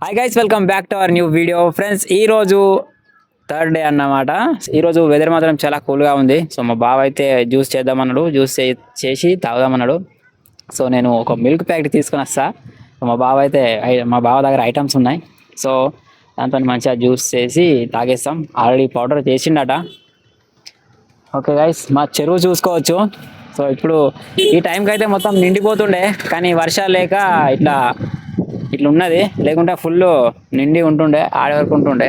Hi guys, welcome back to our new video. Friends, ఈరోజు third day అన్నమాట. ఈరోజు weather మాత్రం చాలా కూల్గా ఉంది. సో మా బావ అయితే జ్యూస్ చేద్దామన్నాడు, చేసి తాగుదామన్నాడు. సో నేను ఒక మిల్క్ ప్యాకెట్ తీసుకొని వస్తా. మా బావ దగ్గర ఐటమ్స్ ఉన్నాయి. సో దాంతో మంచిగా జ్యూస్ చేసి తాగేస్తాం. ఆల్రెడీ పౌడర్ చేసిండట. ఓకే గైస్, మా చెరువు చూసుకోవచ్చు. సో ఇప్పుడు ఈ టైంకి అయితే మొత్తం నిండిపోతుండే, కానీ వర్షాలు లేక ఇట్లా ఉన్నది. లేకుంటే ఫుల్ నిండి ఉంటుండే, ఆడే వరకు ఉంటుండే.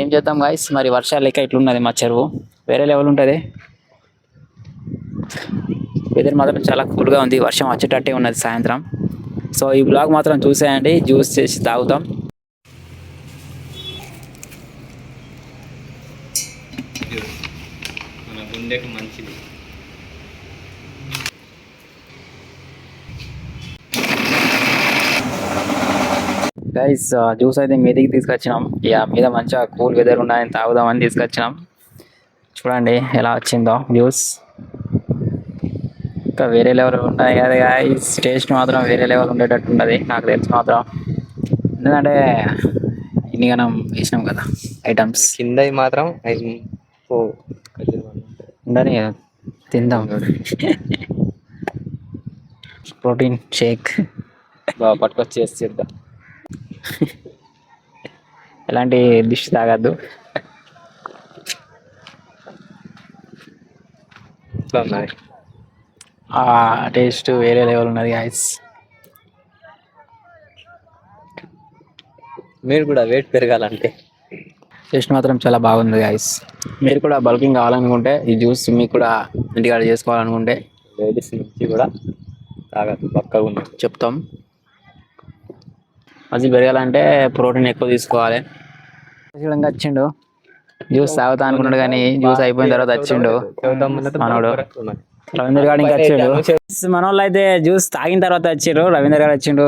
ఏం చేద్దాం గైస్, మరి వర్షాలు లేక ఇట్లున్నది మా చెరువు. వేరే లెవెల్ ఉంటుంది. వెదర్ మాత్రం చాలా కూల్గా ఉంది. వర్షం వచ్చేటట్టే ఉన్నది సాయంత్రం. సో ఈ బ్లాగ్ మాత్రం చూసేయండి, జ్యూస్ చేసి తాగుతాం. మన గుండెకు మంచిది. గైస్, జ్యూస్ అయితే మీదికి తీసుకొచ్చినాం. ఇక మీద మంచిగా కూల్ వెదర్ ఉన్నాయని తాగుదామని తీసుకొచ్చినాం. చూడండి ఎలా వచ్చిందో జ్యూస్. ఇంకా వేరే లెవెల్ ఉన్నాయి కదా గైస్. టేస్ట్ మాత్రం వేరే లెవెల్ ఉండేటట్టు ఉన్నది నాకు తెలిసి మాత్రం. ఎందుకంటే ఇన్ని మనం వేసినాం కదా ఐటమ్స్. కింద మాత్రం ఉండని తిందాం. ప్రోటీన్ షేక్ బాగా పట్టుకొచ్చి చేద్దాం. ఎలాంటి డిష్ తాగద్దు. ఆ టేస్ట్ వేరే లెవెల్ ఉన్నది గాయస్. మీరు కూడా వెయిట్ పెరగాలంటే టేస్ట్ మాత్రం చాలా బాగుంది గాయస్. మీరు కూడా బల్కింగ్ కావాలనుకుంటే ఈ జ్యూస్ మీకు కూడా ఇంటికాడ చేసుకోవాలనుకుంటే లేడీస్ నుంచి కూడా తాగదు, పక్కగా ఉన్నాం చెప్తాం. మజిల్ పెరగాలంటే ప్రోటీన్ ఎక్కువ తీసుకోవాలి. చూడంగా వచ్చిండు, జ్యూస్ తాగుతా అనుకున్నాడు కానీ జ్యూస్ అయిపోయిన తర్వాత వచ్చిండు మనోడు. రవీందర్ గారు ఇంకా వచ్చిండు. మన వాళ్ళు అయితే జ్యూస్ తాగిన తర్వాత వచ్చిండు. రవీందర్ గారు వచ్చిండు,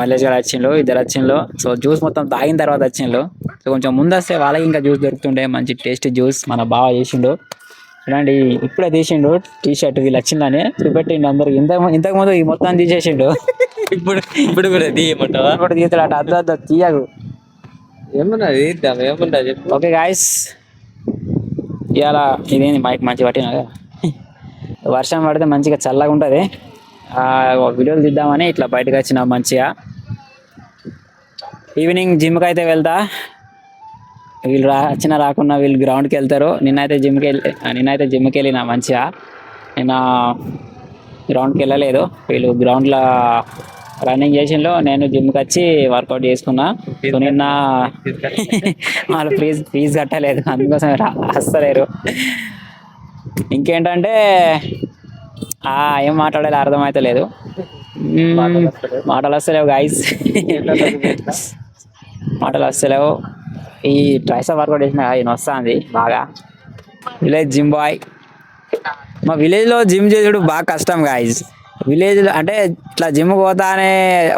మల్లేష్ గారు వచ్చిండు, ఇద్దరు వచ్చిండు. సో జ్యూస్ మొత్తం తాగిన తర్వాత వచ్చిండు. సో కొంచెం ముందు వస్తే వాళ్ళకి ఇంకా జ్యూస్ దొరుకుతుండే. మంచి టేస్ట్ జ్యూస్ మన బావ చేసిండు. చూడండి ఇప్పుడే తీసిండు టీ షర్ట్ వీళ్ళు వచ్చిందని చూపెట్టిండు అందరికి. ఇంతకు ముందు ఈ మొత్తం తీసేసిండు. ఇప్పుడు కూడా తీయమంటావా? ఇప్పుడు తీస్తాడు అట్ట అద్దు తీయకు. ఏమన్నా ఏమన్నా చెప్పు. ఓకే గాయస్, ఇవాళ ఇదేంది మైక్ మంచి పట్టిన వర్షం పడితే మంచిగా చల్లగా ఉంటుంది. వీడియోలు తీద్దామని ఇట్లా బయటకు వచ్చిన మంచిగా. ఈవినింగ్ జిమ్కి అయితే వెళ్తా. వీళ్ళు రాకున్నా వీళ్ళు గ్రౌండ్కి వెళ్తారు. నిన్నైతే జిమ్కి వెళ్ళిన మంచిగా. నిన్న గ్రౌండ్కి వెళ్ళలేదు. వీళ్ళు గ్రౌండ్లో రన్నింగ్ చేసిండ్రు, నేను జిమ్కి వచ్చి వర్కౌట్ చేసుకున్నా. సో నిన్న వాళ్ళు ఫీజు కట్టలేదు, అందుకోసం వస్తలేరు. ఇంకేంటంటే ఏం మాట్లాడాలి అర్థమైతే లేదు. మాటలు వస్తలేవు గాయస్, మాటలు వస్తలేవు. ఈ ట్రైసప్ వర్కౌట్ చేసిన ఈయన వస్తుంది బాగా. Village gym bye. మా విలేజ్లో జిమ్ చేసుడు బాగా కష్టం గాయస్. విలేజ్ అంటే ఇట్లా జిమ్కి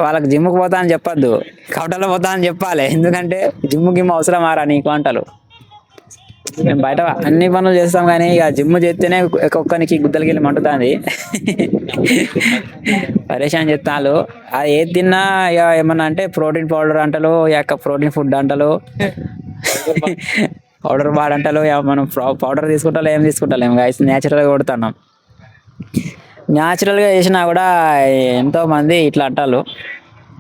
వాళ్ళకి జిమ్కి పోతా అని చెప్పొద్దు, కవటలో పోతా అని చెప్పాలి. ఎందుకంటే జిమ్ అవసరం ఆరా నీకు అంటారు. మేము బయట అన్ని పనులు చేస్తాం కానీ ఇక జిమ్ చేస్తేనే ఒక్కొక్కరికి గుద్దలకి వెళ్ళి మంటుతుంది. పరేషాన్ చెప్తాను. అది ఏది తిన్నా ఇక ఏమన్నా అంటే ప్రోటీన్ పౌడర్ అంటలు, ఇక ప్రోటీన్ ఫుడ్ అంటలు, పౌడర్ వాడంటలు. మనం పౌడర్ తీసుకుంటాం ఏం తీసుకుంటాం గాయస్, న్యాచురల్గా కొడుతున్నాం. న్యాచురల్గా చేసినా కూడా ఎంతోమంది ఇట్లా అంటారు.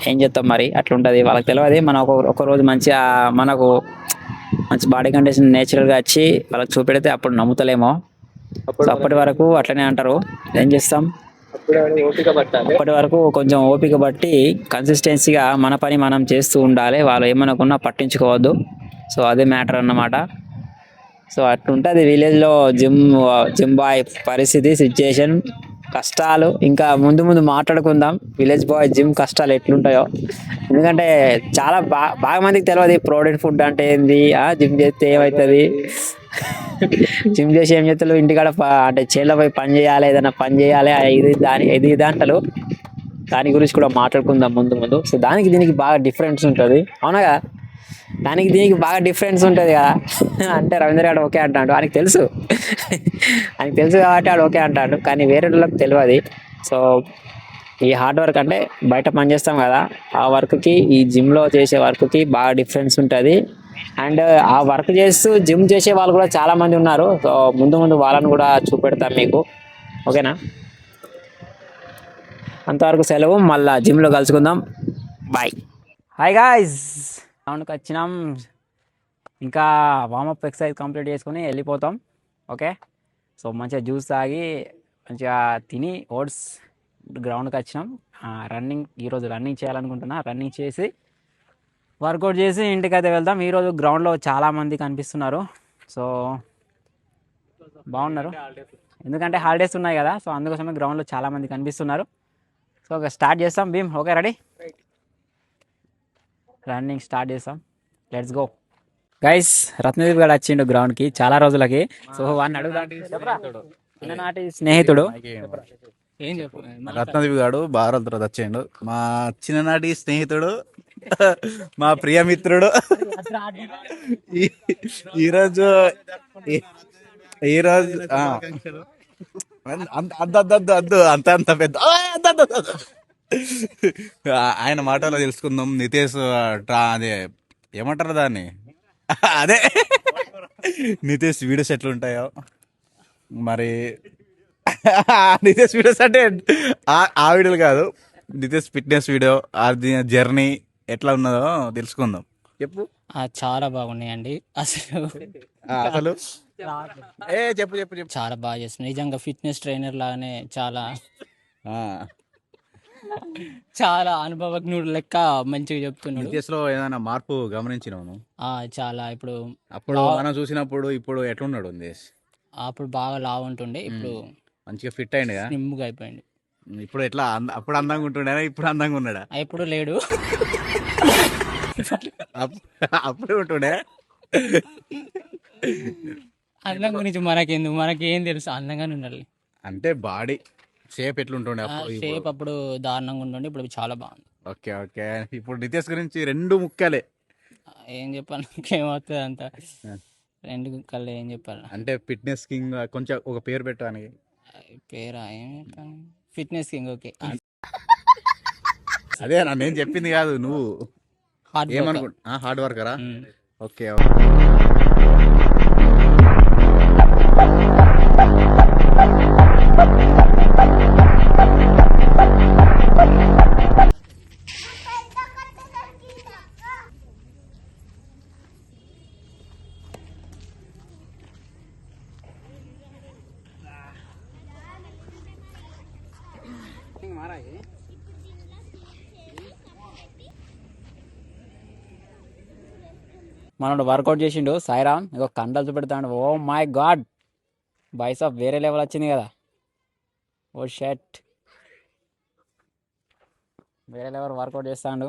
ఏం చేస్తాం మరి, అట్లుంటుంది వాళ్ళకి తెలియదు. మనం ఒక రోజు మంచిగా మనకు మంచి బాడీ కండిషన్ నేచురల్గా వచ్చి వాళ్ళకి చూపెడితే అప్పుడు నమ్ముతలేమో. అప్పటి వరకు అట్లనే అంటారు. ఏం చేస్తాం, అప్పటి వరకు కొంచెం ఓపిక బట్టి కన్సిస్టెన్సీగా మన పని మనం చేస్తూ ఉండాలి. వాళ్ళు ఏమనుకున్నా పట్టించుకోవద్దు. సో అదే మ్యాటర్ అన్నమాట. సో అట్లుంటుంది విలేజ్లో జిమ్ బాయ్ పరిస్థితి, సిచ్యుయేషన్, కష్టాలు. ఇంకా ముందు మాట్లాడుకుందాం విలేజ్ బాయ్ జిమ్ కష్టాలు ఎట్లుంటాయో. ఎందుకంటే చాలా బాగా మందికి తెలియదు ప్రోటీన్ ఫుడ్ అంటే ఏంది, జిమ్ చేస్తే ఏమవుతుంది, జిమ్ చేసి ఏం చేస్తారు, ఇంటికాడ అంటే చేళ్ళ పోయి పని చేయాలి, ఏదైనా పని చేయాలి, ఇది అంటారు. దాని గురించి కూడా మాట్లాడుకుందాం ముందు. సో దానికి దీనికి బాగా డిఫరెన్స్ ఉంటుంది, అవునా కదా? దానికి దీనికి బాగా డిఫరెన్స్ ఉంటుంది కదా. అంటే రవీంద్ర గారు ఓకే అంటాడు, ఆయనకు తెలుసు కాబట్టి ఆడు ఓకే అంటాడు, కానీ వేరే వాళ్ళకి తెలియదు. సో ఈ హార్డ్ వర్క్ అంటే బయట పని చేస్తాం కదా, ఆ వర్క్కి ఈ జిమ్లో చేసే వర్క్కి బాగా డిఫరెన్స్ ఉంటుంది. అండ్ ఆ వర్క్ చేస్తూ జిమ్ చేసే వాళ్ళు కూడా చాలా మంది ఉన్నారు. సో ముందు ముందు వాళ్ళని కూడా చూపెడతాం మీకు, ఓకేనా? అంతవరకు సెలవు, మళ్ళా జిమ్లో కలుసుకుందాం. బాయ్. హాయ్ గాయ్స్, గ్రౌండ్కి వచ్చినాం. ఇంకా వామప్ ఎక్సర్సైజ్ కంప్లీట్ చేసుకుని వెళ్ళిపోతాం. ఓకే, సో మంచిగా జ్యూస్ తాగి మంచిగా తిని ఓట్స్ గ్రౌండ్కి వచ్చినాం. రన్నింగ్ ఈరోజు రన్నింగ్ చేయాలనుకుంటున్నా. రన్నింగ్ చేసి వర్కౌట్ చేసి ఇంటికి అయితే వెళ్దాం. ఈరోజు గ్రౌండ్లో చాలామంది కనిపిస్తున్నారు. సో బాగున్నారు, ఎందుకంటే హాలిడేస్ ఉన్నాయి కదా. సో అందుకోసమే గ్రౌండ్లో చాలామంది కనిపిస్తున్నారు. సో ఒక స్టార్ట్ చేస్తాం. Bheem okay, ready? Running start చేస్తాం. Let's go guys. రత్నదీప్ గారు వచ్చిండు గ్రౌండ్కి చాలా రోజులకి. సో వాడిని అడుగుదాం. చిన్ననాటి స్నేహితుడు. ఏం చెప్పు. రత్నదీప్ గాడు భారత్ తర్వాత వచ్చిండు, మా చిన్ననాటి స్నేహితుడు, మా ప్రియమిత్రుడు. ఈ- ఈరోజు ఈరోజు అద్దు అంత అంత పెద్ద ఆయన మాటలో తెలుసుకుందాం. నితేష్ అదే ఏమంటారు దాన్ని, అదే నితేష్ వీడియోస్ ఎట్లుంటాయో మరి. నితేష్ వీడియోస్ అంటే ఆ వీడియోలు కాదు, నితేష్ ఫిట్నెస్ వీడియో, అది జర్నీ ఎట్లా ఉన్నదో తెలుసుకుందాం. చెప్పు. చాలా బాగున్నాయండి అసలు. అసలు చెప్పు చెప్పు చెప్పు. చాలా బాగా చేస్తున్నాడు నిజంగా, ఫిట్నెస్ ట్రైనర్ లాగానే చాలా ఆ, చాలా అనుభవజ్ఞుడు లెక్క మంచిగా చెప్తున్నాడు. నితేష్ లో ఏదైనా మార్పు గమనించినావు? చాలా ఇప్పుడు అప్పుడు మనం చూసినప్పుడు ఇప్పుడు ఎట్లున్నాడు నితేష్? అప్పుడు బాగా లావు ఉంటుండే, ఇప్పుడు మంచిగా ఫిట్ అయిండుగా. స్లిమ్గా అయిపోయింది. ఇప్పుడు ఎట్లా అప్పుడు అందంగా ఉంటుండేనా, ఇప్పుడు అందంగా ఉన్నాడా? ఎప్పుడు లేడు. అప్పుడే ఉంటుండే. అందం గురించి మనకెందుకు, మనకేం తెలుసు, అందంగానే ఉండాలి. అంటే బాడీ షేప్ ఎట్లుంటుండే అప్పుడు? షేప్ అప్పుడు దారుణంగా ఉంటుండే, ఇప్పుడు చాలా బాగుంది. Okay okay. ఇప్పుడు నితేష్ గురించి రెండు ముక్కలే ఏం చెప్పాలి, ఇంకేమవుతుంది అంత రెండు కళ్ళు ఏం చెప్పాలి. అంటే ఫిట్నెస్ కింగ్ కొంచెం ఒక పేరు పెట్టడానికి. పేరా ఏం చెప్పాను, ఫిట్నెస్ కింగ్. ఓకే, అదే నేను చెప్పింది కాదు, నువ్వు హార్డ్ ఏమనుకుంటా? హార్డ్ వర్కరా? ఓకే. మనోడు వర్కౌట్ చేసిండు సాయిరామ్. ఇక కండలు చూపెడతాడు. ఓ మై గాడ్, బైసాప్ వేరే లెవెల్ వచ్చింది కదా. ఓ షట్, వేరే లెవెల్ వర్కౌట్ చేస్తాడు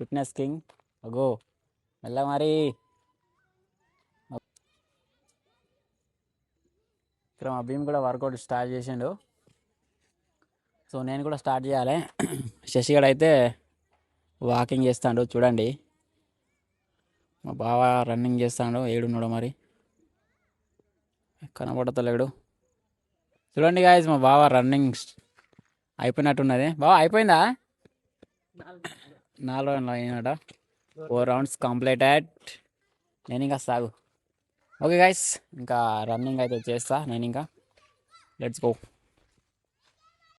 ఫిట్నెస్ కింగ్. అగో మెల్ల మరి. ఇక్కడ మా భీమ్ కూడా వర్కౌట్ స్టార్ట్ చేసిండు. సో నేను కూడా స్టార్ట్ చేయాలి. శశిగడ్ అయితే వాకింగ్ చేస్తాడు చూడండి. మా బావ రన్నింగ్ చేస్తాడు. ఏడున్నాడు మరి, కనబడతలేడు. చూడండి గాయస్, మా బావ రన్నింగ్ అయిపోయినట్టున్నది. బావ అయిపోయిందా? 4 రౌండ్లు అయినాడ. 4 rounds completed. నేను ఇంకా సాగు. ఓకే గాయస్, ఇంకా రన్నింగ్ అయితే చేస్తా నేను ఇంకా. Let's go.